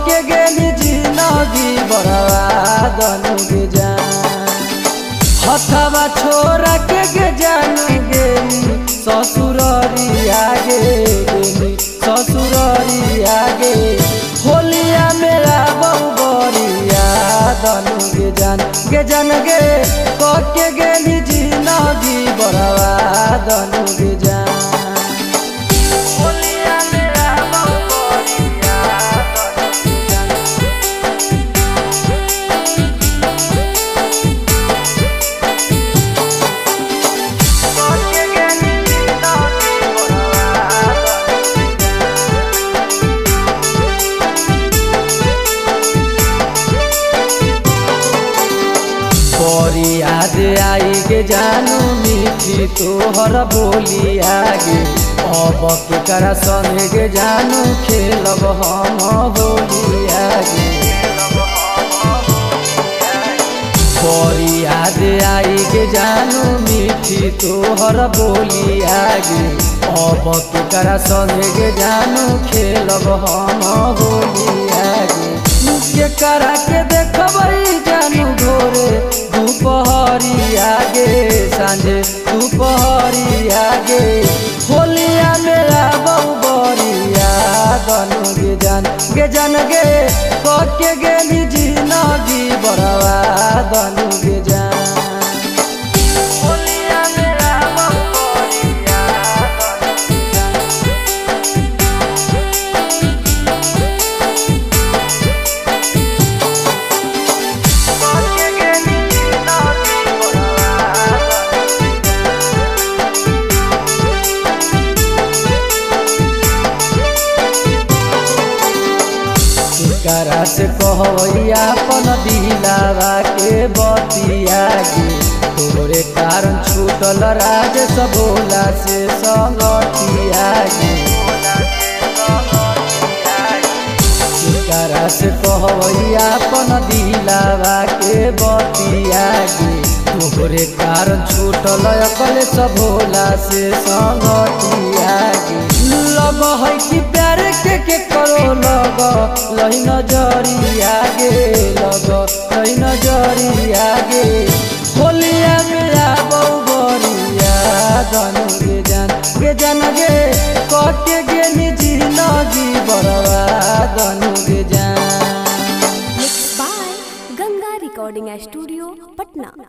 के गेली जिंदगी बर्बाद अनुगे जान हथवा छोरा के जान गेली ससुररिया गेली ससुररिया गे होलिया मेरा बहुबरिया अनुगे जान गे के गेली जिंदगी बर्बाद अनुगे जान याद आई गे जानू मीठी तोहर बोली आगे अब केकरा संगे गे जानू खेलब हम होली आगे बड़ी याद आई गे जानू मीठी तोहर बोली आगे अब केकरा संगे गे जानू खेलब हम होली आगे केकरा के देखबई जानू भोरे दुपहरी आगे सांझे दुपहरी आगे होलिया मेरा बहुबरिया अनुगे जान गे के गेली जिंदगी बर्बाद अनुगे जान करा से कहवैया अपन दिलावा के बतिया गे तोरे कारण छूटल राज सबोला से संगठिया गे करा से कहवैया अपन दिलावा के बतिया गे तोरे कारण छूटल अकल सबोला से संगठिया गे लग है कि प्यार के करो लग लही नजरिया गे लग लही नजरिया गे होलिया मेरा बहुबरिया अनुगे जान गे के गेली जिंदगी बर्बाद अनुगे जान। Mixed by Ganga Recording Studio, Patna।